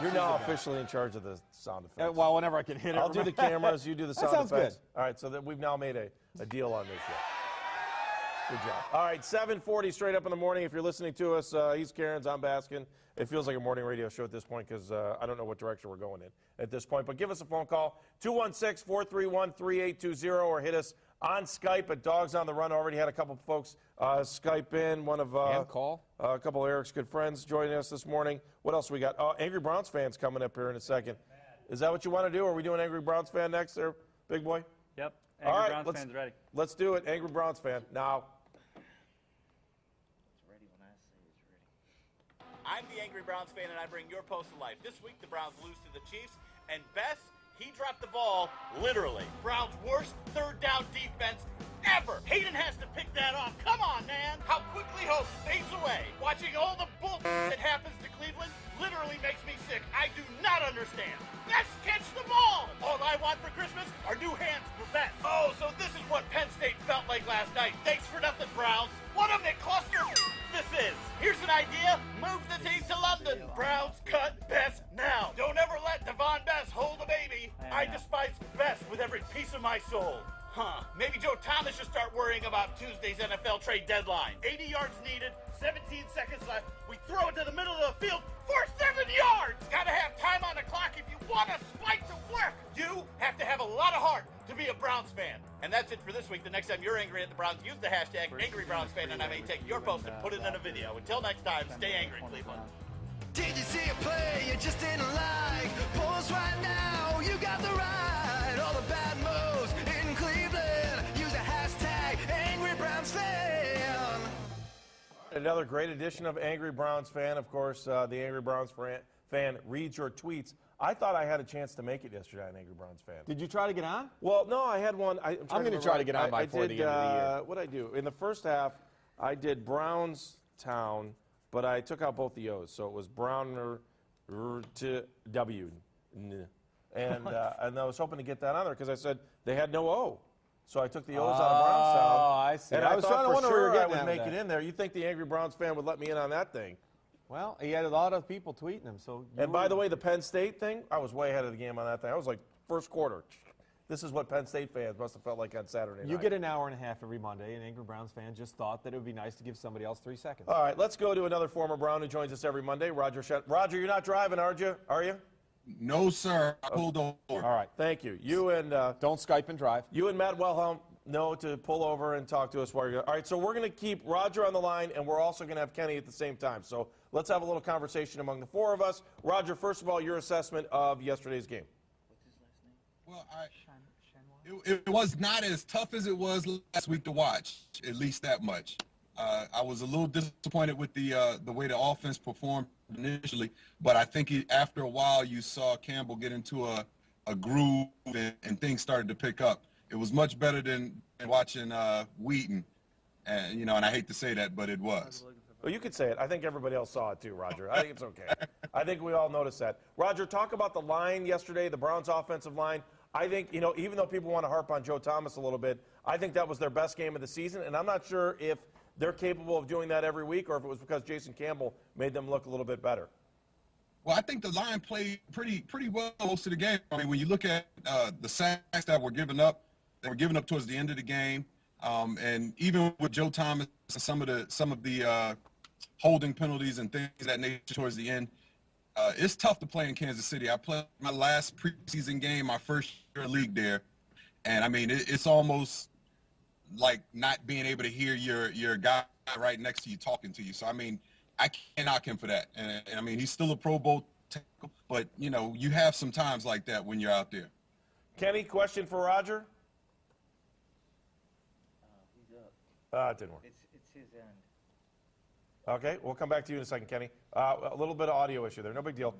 You're now officially in charge of the sound effects. Well, whenever I can hit it. I'll do the cameras, you do the sound sounds effects. good. All right, so that we've now made a deal on this. Good job. All right, 7:40 straight up in the morning. If you're listening to us, he's Cairns, I'm Baskin. It feels like a morning radio show at this point because I don't know what direction we're going in at this point. But give us a phone call, 216-431-3820, or hit us on Skype at Dogs on the Run. Already had a couple of folks Skype in. One of call. A couple of Eric's good friends joining us this morning. What else we got? Angry Browns fans coming up here in a second. Is that what you want to do? Are we doing Angry Browns fan next there, big boy? Yep. Angry Browns fans ready. Let's do it. Angry Browns fan. Now. It's ready when I say it's ready. I'm the Angry Browns fan, and I bring your post to life. This week, the Browns lose to the Chiefs, and Bess, he dropped the ball, literally. Browns' worst third down defense ever. Hayden has to pick that off. Come on, man. How quickly hope fades away. Watching all the bullshit that happens to Cleveland literally makes me sick. I do not understand. Best catch the ball. All I want for Christmas are new hands for Best. Oh, so this is what Penn State felt like last night. Thanks for nothing, Browns. What a McCluster this is. Here's an idea. Move the team to London. Browns cut Best now. Don't ever let Devon Best hold the baby. I despise Best with every piece of my soul. Maybe Joe Thomas should start worrying about Tuesday's NFL trade deadline. 80 yards needed, 17 seconds left. We throw it to the middle of the field for 7 yards. Gotta have time on the clock if you want a spike to work. You have to have a lot of heart to be a Browns fan. And that's it for this week. The next time you're angry at the Browns, use the hashtag #AngryBrownsFan, and I may take your post and put it in a video. Until next time, stay angry, Cleveland. Did you see a play you just didn't like? Pause right now, you got the right. All the bad moves in Cleveland. Use a hashtag Angry Browns Fan. Another great edition of Angry Browns Fan. Of course, the Angry Browns fan reads your tweets. I thought I had a chance to make it yesterday on Angry Browns Fan. Did you try to get on? Well, no, I had one. I'm going to try to get on before the end of the year. What did I do? In the first half, I did Brownstown, but I took out both the O's, so it was Browner to W. And I was hoping to get that on there because I said they had no O. So I took the O's out of Brownstown. Oh, I see. And I was trying to wonder where you were getting I would make it in there. You think the Angry Browns fan would let me in on that thing? Well, he had a lot of people tweeting him. So. And by the way, the Penn State thing, I was way ahead of the game on that thing. I was like first quarter. This is what Penn State fans must have felt like on Saturday night. You get an hour and a half every Monday, and Angry Browns fan just thought that it would be nice to give somebody else 3 seconds. All right, let's go to another former Brown who joins us every Monday, Roger Chanoine. Roger, you're not driving, are you? No, sir. I pulled over. All right, thank you. You and don't Skype and drive. You and Matt Wilhelm know to pull over and talk to us while you're. All right, so we're going to keep Roger on the line, and we're also going to have Kenny at the same time. So let's have a little conversation among the four of us. Roger, first of all, your assessment of yesterday's game. Well, it was not as tough as it was last week to watch, at least that much. I was a little disappointed with the way the offense performed initially, but I think after a while you saw Campbell get into a groove and things started to pick up. It was much better than watching Wheaton, and and I hate to say that, but it was. Well, you could say it. I think everybody else saw it too, Roger. I think it's okay. I think we all noticed that. Roger, talk about the line yesterday, the Browns' offensive line. I think, even though people want to harp on Joe Thomas a little bit, I think that was their best game of the season, and I'm not sure if they're capable of doing that every week or if it was because Jason Campbell made them look a little bit better. Well, I think the line played pretty well most of the game. I mean, when you look at the sacks that were given up, they were given up towards the end of the game, and even with Joe Thomas, some of the holding penalties and things of that nature towards the end, it's tough to play in Kansas City. I played my last preseason game, my first year of league there, and I mean it's almost like not being able to hear your guy right next to you talking to you. So I mean, I can't knock him for that. And I mean, he's still a Pro Bowl tackle, but you have some times like that when you're out there. Kenny, question for Roger? He's up. It didn't work. It's his end. Okay, we'll come back to you in a second, Kenny. A little bit of audio issue there, no big deal.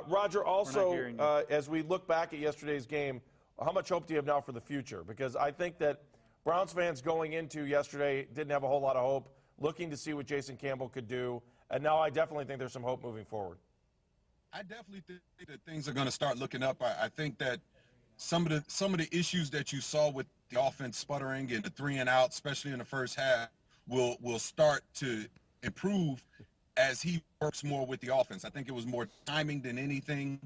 Roger, also, as we look back at yesterday's game, how much hope do you have now for the future? Because I think that Browns fans going into yesterday didn't have a whole lot of hope, looking to see what Jason Campbell could do, and now I definitely think there's some hope moving forward. I definitely think that things are going to start looking up. I think that some of the issues that you saw with the offense sputtering and the 3 and out, especially in the first half, will start to improve as he works more with the offense. I think it was more timing than anything.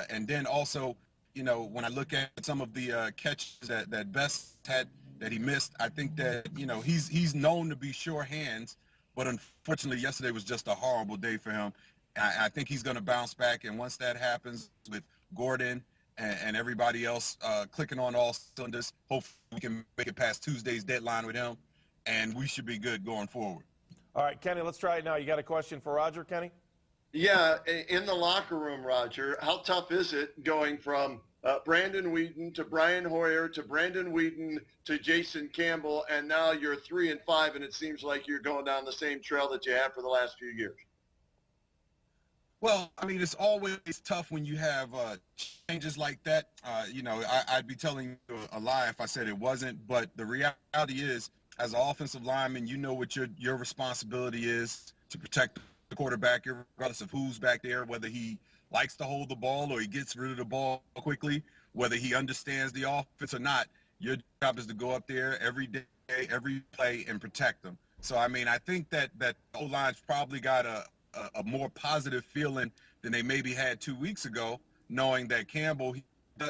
And then also, when I look at some of the catches that Best had that he missed, I think that, he's known to be sure hands, but unfortunately yesterday was just a horrible day for him. I think he's going to bounce back, and once that happens with Gordon and everybody else clicking on all cylinders, hopefully we can make it past Tuesday's deadline with him, and we should be good going forward. All right, Kenny, let's try it now. You got a question for Roger, Kenny? Yeah, in the locker room, Roger, how tough is it going from Brandon Whedon to Brian Hoyer to Brandon Whedon to Jason Campbell, and now you're 3-5, and it seems like you're going down the same trail that you have for the last few years? Well, I mean, it's always tough when you have changes like that. I'd be telling you a lie if I said it wasn't, but the reality is, as an offensive lineman, you know what your responsibility is to protect the quarterback, regardless of who's back there, whether he likes to hold the ball or he gets rid of the ball quickly, whether he understands the offense or not. Your job is to go up there every day, every play, and protect them. So, I mean, I think that O-line's probably got a more positive feeling than they maybe had 2 weeks ago, knowing that Campbell,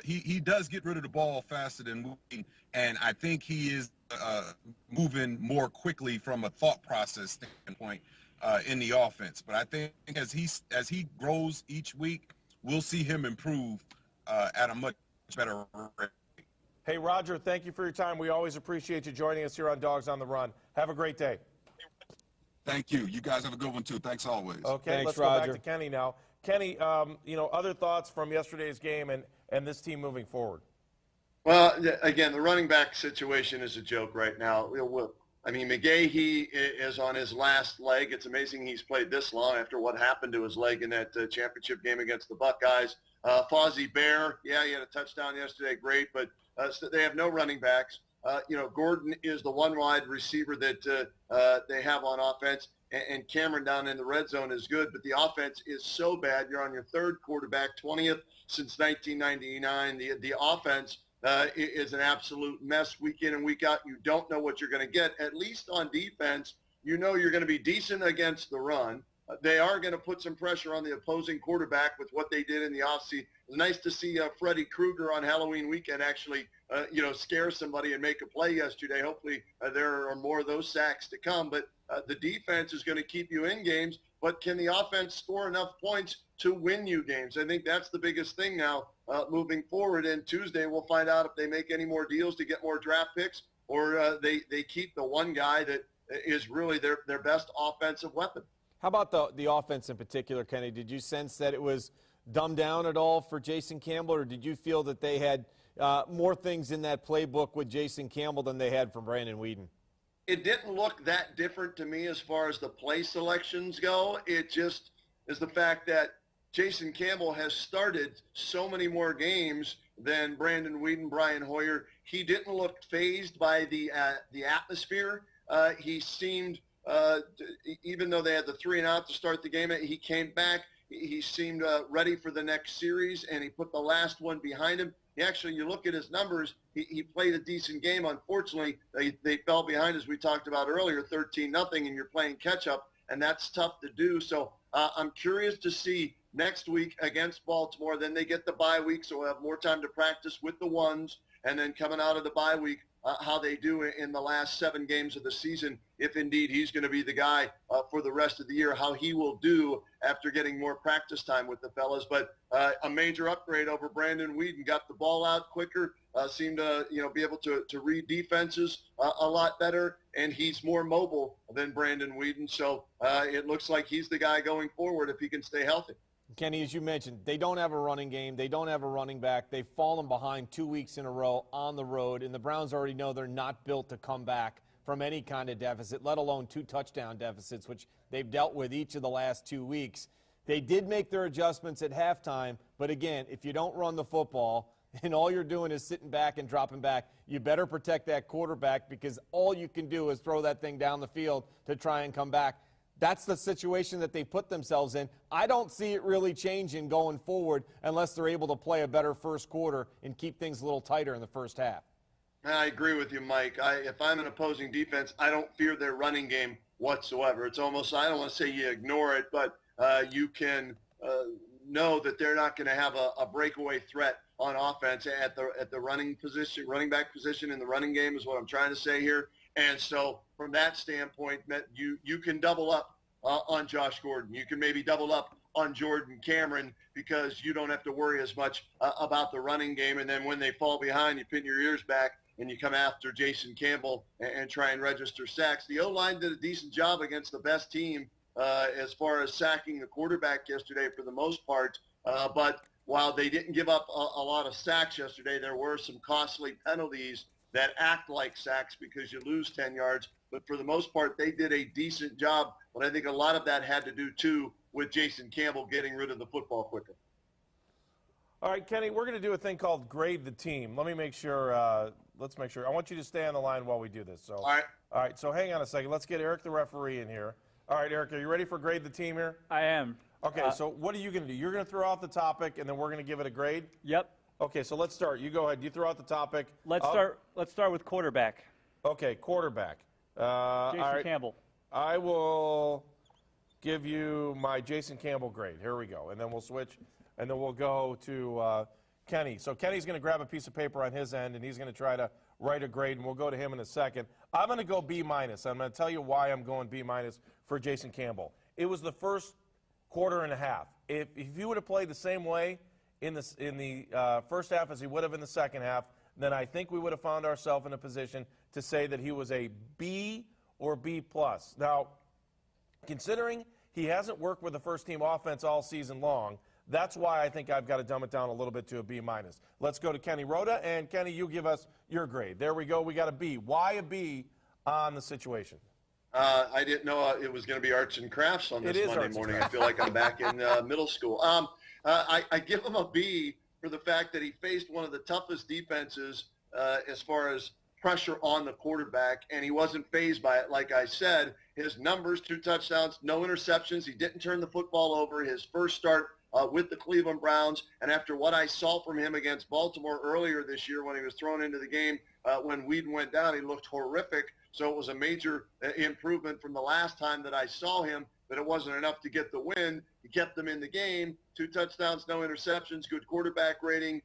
he does get rid of the ball faster than moving, and I think he is moving more quickly from a thought process standpoint in the offense. But I think as he grows each week, we'll see him improve at a much better rate. Hey, Roger, thank you for your time. We always appreciate you joining us here on Dogs on the Run. Have a great day. Thank you. You guys have a good one, too. Thanks always. Okay, Thanks, let's Roger. go back to Kenny now. Kenny, other thoughts from yesterday's game and this team moving forward? Well, again, the running back situation is a joke right now. I mean, McGahee is on his last leg. It's amazing he's played this long after what happened to his leg in that championship game against the Buckeyes. Fozzie Bear, yeah, he had a touchdown yesterday, great, but they have no running backs. Gordon is the one wide receiver that they have on offense, and Cameron down in the red zone is good, but the offense is so bad. You're on your third quarterback, 20th since 1999. The offense is an absolute mess week in and week out. You don't know what you're going to get. At least on defense, you know you're going to be decent against the run. They are going to put some pressure on the opposing quarterback with what they did in the offseason. It's nice to see Freddie Krueger on Halloween weekend actually, scare somebody and make a play yesterday. Hopefully there are more of those sacks to come. But the defense is going to keep you in games. But can the offense score enough points to win you games? I think that's the biggest thing now moving forward. And Tuesday we'll find out if they make any more deals to get more draft picks or they keep the one guy that is really their best offensive weapon. How about the offense in particular, Kenny? Did you sense that it was dumbed down at all for Jason Campbell, or did you feel that they had more things in that playbook with Jason Campbell than they had from Brandon Whedon? It didn't look that different to me as far as the play selections go. It just is the fact that Jason Campbell has started so many more games than Brandon Whedon, Brian Hoyer. He didn't look fazed by the atmosphere. He seemed even though they had the 3-and-out to start the game, he came back. He seemed ready for the next series, and he put the last one behind him. You look at his numbers, he played a decent game. Unfortunately, they fell behind, as we talked about earlier, 13-0, and you're playing catch-up, and that's tough to do. So I'm curious to see next week against Baltimore. Then they get the bye week, so we'll have more time to practice with the ones, and then coming out of the bye week, how they do in the last 7 games of the season, if indeed he's going to be the guy for the rest of the year, how he will do after getting more practice time with the fellas. But a major upgrade over Brandon Whedon, got the ball out quicker, seemed to be able to read defenses a lot better, and he's more mobile than Brandon Whedon. So it looks like he's the guy going forward if he can stay healthy. Kenny, as you mentioned, they don't have a running game. They don't have a running back. They've fallen behind 2 weeks in a row on the road, and the Browns already know they're not built to come back from any kind of deficit, let alone 2 touchdown deficits, which they've dealt with each of the last 2 weeks. They did make their adjustments at halftime, but again, if you don't run the football and all you're doing is sitting back and dropping back, you better protect that quarterback, because all you can do is throw that thing down the field to try and come back. That's the situation that they put themselves in. I don't see it really changing going forward unless they're able to play a better first quarter and keep things a little tighter in the first half. I agree with you, Mike. If I'm an opposing defense, I don't fear their running game whatsoever. It's almost, I don't want to say you ignore it, but you can know that they're not going to have a breakaway threat on offense at the running back position in the running game is what I'm trying to say here. And so from that standpoint, you can double up on Josh Gordon. You can maybe double up on Jordan Cameron because you don't have to worry as much about the running game. And then when they fall behind, you pin your ears back and you come after Jason Campbell and try and register sacks. The O-line did a decent job against the best team as far as sacking the quarterback yesterday for the most part. But while they didn't give up a lot of sacks yesterday, there were some costly penalties that act like sacks because you lose 10 yards. But for the most part, they did a decent job. But I think a lot of that had to do, too, with Jason Campbell getting rid of the football quicker. All right, Kenny, we're going to do a thing called grade the team. Let me make sure. Let's make sure. I want you to stay on the line while we do this. So, all right. So hang on a second. Let's get Eric, the referee, in here. All right, Eric, are you ready for grade the team here? I am. Okay, so what are you going to do? You're going to throw out the topic, and then we're going to give it a grade? Yep. Okay, so let's start. You go ahead. You throw out the topic. Let's start with quarterback. Okay, quarterback. Jason Campbell. I will give you my Jason Campbell grade. Here we go. And then we'll switch, and then we'll go to Kenny. So Kenny's going to grab a piece of paper on his end, and he's going to try to write a grade, and we'll go to him in a second. I'm going to go B-. I'm going to tell you why I'm going B- for Jason Campbell. It was the first quarter and a half. If he would have played the same way in the first half as he would have in the second half, then I think we would have found ourselves in a position to say that he was a B or B+. Now, considering he hasn't worked with the first-team offense all season long, that's why I think I've got to dumb it down a little bit to a B-. Let's go to Kenny Rhoda, and Kenny, you give us your grade. There we go. We got a B. Why a B on the situation? I didn't know it was going to be arts and crafts on this Monday morning. I feel like I'm back in middle school. I give him a B for the fact that he faced one of the toughest defenses as far as pressure on the quarterback, and he wasn't fazed by it. Like I said, his numbers, 2 touchdowns, no interceptions. He didn't turn the football over. His first start with the Cleveland Browns, and after what I saw from him against Baltimore earlier this year when he was thrown into the game, when Whedon went down, he looked horrific. So it was a major improvement from the last time that I saw him, but it wasn't enough to get the win. He kept them in the game, 2 touchdowns, no interceptions, good quarterback rating,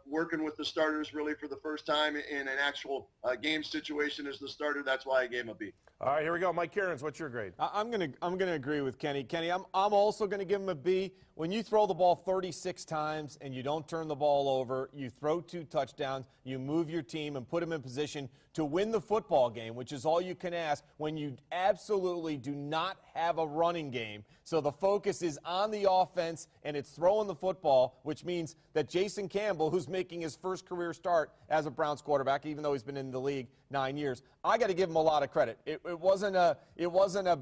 working with the starters really for the first time in an actual game situation as the starter. That's why I gave him a B. All right, here we go. Mike Cairns, what's your grade? I'm gonna agree with Kenny. Kenny, I'm also gonna give him a B. When you throw the ball 36 times and you don't turn the ball over, you throw 2 touchdowns, you move your team and put them in position to win the football game, which is all you can ask when you absolutely do not have a running game. So the focus is on the offense and it's throwing the football, which means that Jason Campbell, who's making his first career start as a Browns quarterback, even though he's been in the league 9 years, I got to give him a lot of credit. It wasn't a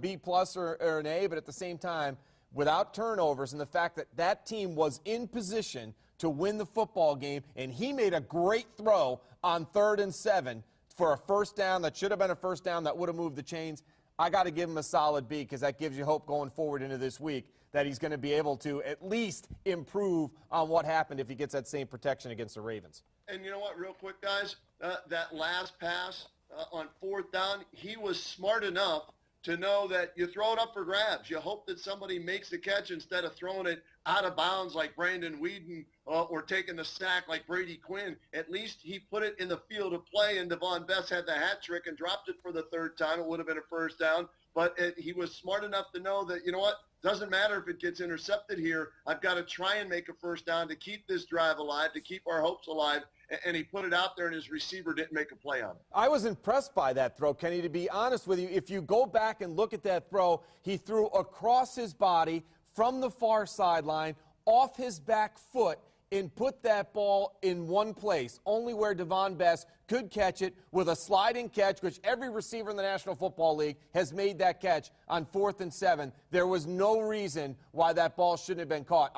B+ or an A, but at the same time, without turnovers and the fact that that team was in position to win the football game, and he made a great throw on 3rd and 7 for a first down that should have been a first down that would have moved the chains. I got to give him a solid B because that gives you hope going forward into this week that he's going to be able to at least improve on what happened if he gets that same protection against the Ravens. And you know what, real quick, guys, that last pass on 4th down, he was smart enough to know that you throw it up for grabs. You hope that somebody makes the catch instead of throwing it out of bounds like Brandon Whedon or taking the sack like Brady Quinn. At least he put it in the field of play, and Devon Best had the hat trick and dropped it for the 3rd time. It would have been a first down. But he was smart enough to know that, you know what, doesn't matter if it gets intercepted here. I've got to try and make a first down to keep this drive alive, to keep our hopes alive. And he put it out there, and his receiver didn't make a play on it. I was impressed by that throw, Kenny, to be honest with you. If you go back and look at that throw, he threw across his body from the far sideline, off his back foot, and put that ball in one place, only where Devon Best could catch it with a sliding catch, which every receiver in the National Football League has made that catch on 4th and 7. There was no reason why that ball shouldn't have been caught.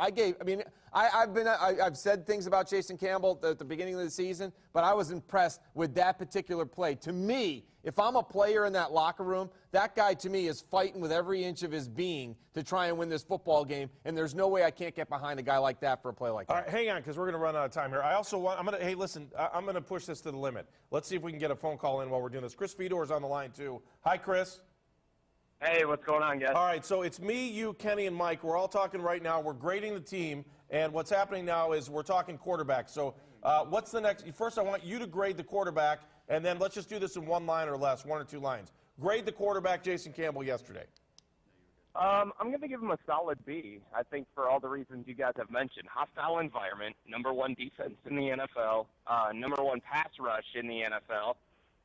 I've said things about Jason Campbell at the beginning of the season, but I was impressed with that particular play. To me, if I'm a player in that locker room, that guy to me is fighting with every inch of his being to try and win this football game, and there's no way I can't get behind a guy like that for a play like that. All right, hang on, because we're going to run out of time here. I also want, I'm going to push this to the limit. Let's see if we can get a phone call in while we're doing this. Chris Fedor is on the line, too. Hi, Chris. Hey, what's going on, guys? All right, so it's me, you, Kenny, and Mike. We're all talking right now. We're grading the team, and what's happening now is we're talking quarterback. So what's the next? First, I want you to grade the quarterback, and then let's just do this in one line or less, 1 or 2 lines. Grade the quarterback, Jason Campbell, yesterday. I'm going to give him a solid B, I think, for all the reasons you guys have mentioned. Hostile environment, #1 defense in the NFL, #1 pass rush in the NFL,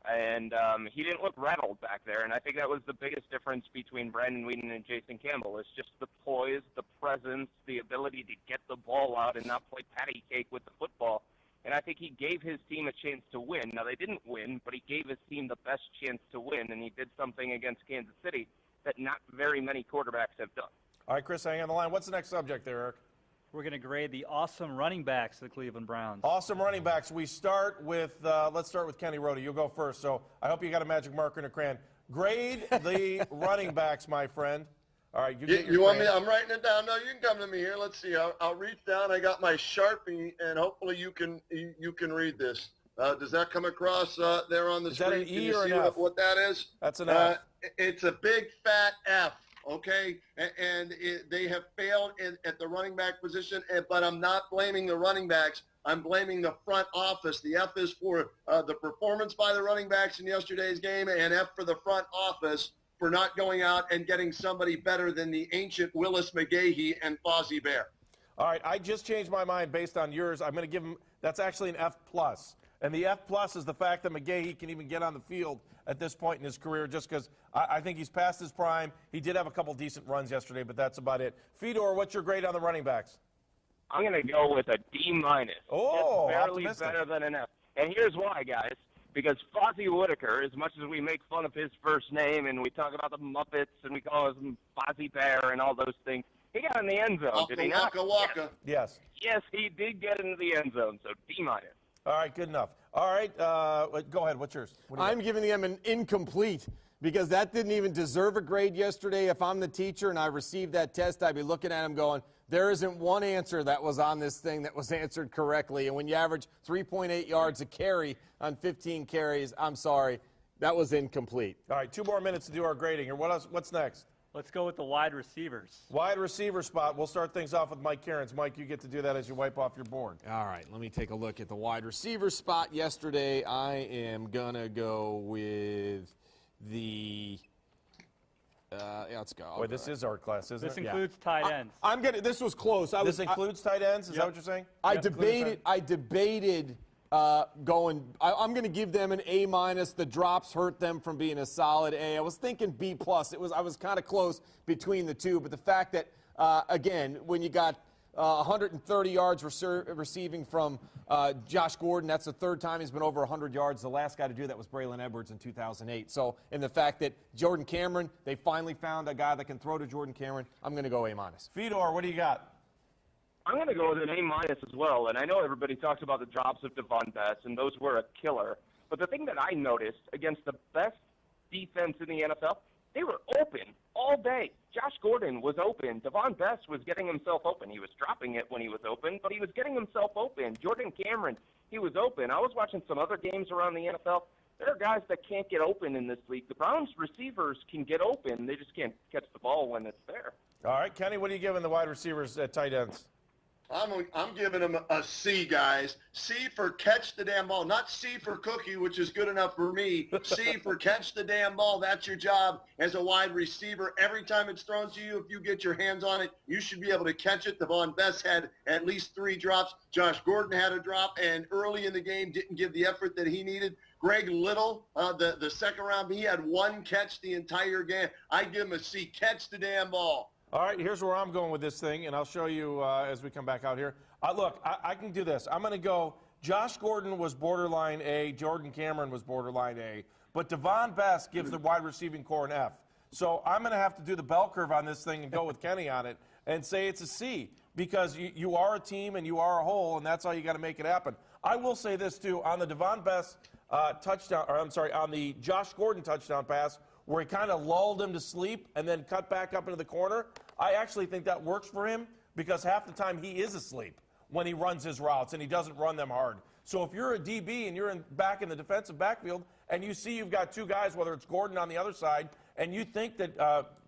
and he didn't look rattled back there, and I think that was the biggest difference between Brandon Weeden and Jason Campbell. It's just the poise, the presence, the ability to get the ball out and not play patty cake with the football. And I think he gave his team a chance to win. Now, they didn't win, but he gave his team the best chance to win, and he did something against Kansas City that not very many quarterbacks have done. All right, Chris, hang on the line. What's the next subject there, Eric? We're going to grade the awesome running backs of the Cleveland Browns. Awesome running backs. We start with, let's start with Kenny Rhoda. You'll go first, so I hope you got a magic marker and a crayon. Grade the running backs, my friend. All right, you want me? I'm writing it down. No, you can come to me here. Let's see. I'll reach down. I got my Sharpie, and hopefully you can read this. Does that come across there on the screen? Is that an E or Can you an see F? what that is? That's an F. It's a big fat F. Okay, and they have failed at the running back position, but I'm not blaming the running backs. I'm blaming the front office. The F is for the performance by the running backs in yesterday's game, and F for the front office for not going out and getting somebody better than the ancient Willis McGahee and Fozzie Bear. All right, I just changed my mind based on yours. I'm going to give him, that's actually an F+. And the F+ is the fact that McGahee can even get on the field at this point in his career, just because I think he's past his prime. He did have a couple decent runs yesterday, but that's about it. Fedor, what's your grade on the running backs? I'm going to go with a D-. Oh, it's barely optimistic. better than an F. And here's why, guys. Because Fozzie Whitaker, as much as we make fun of his first name and we talk about the Muppets and we call him Fozzie Bear and all those things, he got in the end zone, did he not? Waka. Yes. Yes, he did get into the end zone, so D-. All right, good enough. All right, go ahead. What's yours? What do you I'm got? giving them an incomplete because that didn't even deserve a grade yesterday. If I'm the teacher and I received that test, I'd be looking at him going, there isn't one answer that was on this thing that was answered correctly. And when you average 3.8 yards a carry on 15 carries, I'm sorry, that was incomplete. All right, 2 more minutes to do our grading here. What else? What's next? Let's go with the wide receivers. Wide receiver spot. We'll start things off with Mike Cairns. Mike, you get to do that as you wipe off your board. All right, let me take a look at the wide receiver spot yesterday. I am going to go with the let's go. Boy, this is our class, isn't This it? includes tight ends. I'm gonna. This was close. This includes tight ends? Is that what you're saying? I debated going. I'm going to give them an A-. The drops hurt them from being a solid A. I was thinking B+. I was kind of close between the two, but the fact that again, when you got 130 yards receiving from Josh Gordon, that's the third time he's been over 100 yards. The last guy to do that was Braylon Edwards in 2008. So, and the fact that Jordan Cameron, they finally found a guy that can throw to Jordan Cameron, I'm going to go A-. Fedor, what do you got? I'm going to go with an A- as well, and I know everybody talks about the drops of Devon Bess, and those were a killer. But the thing that I noticed against the best defense in the NFL, they were open all day. Josh Gordon was open. Devon Bess was getting himself open. He was dropping it when he was open, but he was getting himself open. Jordan Cameron, he was open. I was watching some other games around the NFL. There are guys that can't get open in this league. The Browns receivers can get open. They just can't catch the ball when it's there. All right, Kenny, what are you giving the wide receivers at tight ends? I'm giving him a C, guys. C for catch the damn ball. Not C for cookie, which is good enough for me. C for catch the damn ball. That's your job as a wide receiver. Every time it's thrown to you, if you get your hands on it, you should be able to catch it. Devon Bess had at least 3 drops. Josh Gordon had a drop, and early in the game didn't give the effort that he needed. Greg Little, the second round, he had 1 catch the entire game. I give him a C. Catch the damn ball. All right, here's where I'm going with this thing, and I'll show you as we come back out here. Look, I can do this. I'm going to go, Josh Gordon was borderline A, Jordan Cameron was borderline A, but Devon Bess gives the wide receiving core an F. So I'm going to have to do the bell curve on this thing and go with Kenny on it and say it's a C, because you are a team and you are a whole, and that's how you got to make it happen. I will say this, too, on the Devon Bess touchdown, or I'm sorry, on the Josh Gordon touchdown pass, where he kind of lulled him to sleep and then cut back up into the corner, I actually think that works for him, because half the time he is asleep when he runs his routes and he doesn't run them hard. So if you're a DB and you're back in the defensive backfield and you see you've got 2 guys, whether it's Gordon on the other side and you think that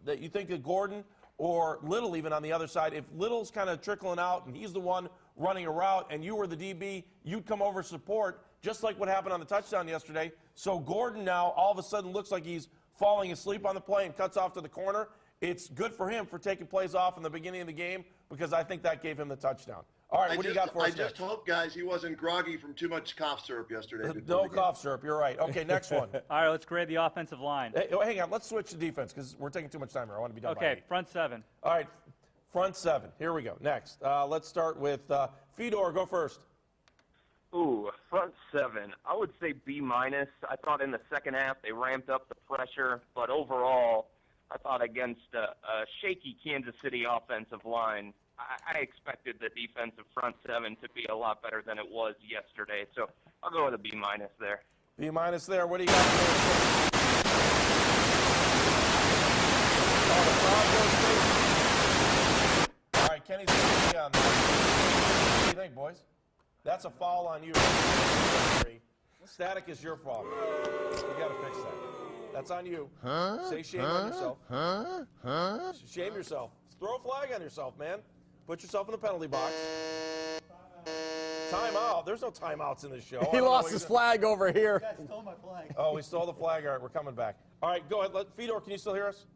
that Gordon or Little even on the other side, if Little's kind of trickling out and he's the one running a route and you were the DB, you'd come over support, just like what happened on the touchdown yesterday. So Gordon now all of a sudden looks like he's falling asleep on the play and cuts off to the corner. It's good for him for taking plays off in the beginning of the game because I think that gave him the touchdown. All right, what do you got for us I just hope, guys, he wasn't groggy from too much cough syrup yesterday. No cough syrup, you're right. Okay, next one. All right, let's grade the offensive line. Hey, hang on, let's switch to defense because we're taking too much time here. I want to be done by 8. Front 7. All right, front 7. Here we go. Next, let's start with Fedor. Go first. Ooh, front 7. I would say B-. I thought in the second half they ramped up the pressure, but overall, I thought against a shaky Kansas City offensive line, I expected the defensive front 7 to be a lot better than it was yesterday. So I'll go with a B- there. B- there. What do you got for All right, Kenny's going to be on that. What do you think, boys? That's a foul on you. Static is your fault. You got to fix that. That's on you. Say shame on yourself. Shame yourself. Throw a flag on yourself, man. Put yourself in the penalty box. Timeout. There's no timeouts in this show. He lost his flag over here. You guys stole my flag. Oh, we stole the flag. All right, we're coming back. All right, go ahead. Fedor, can you still hear us?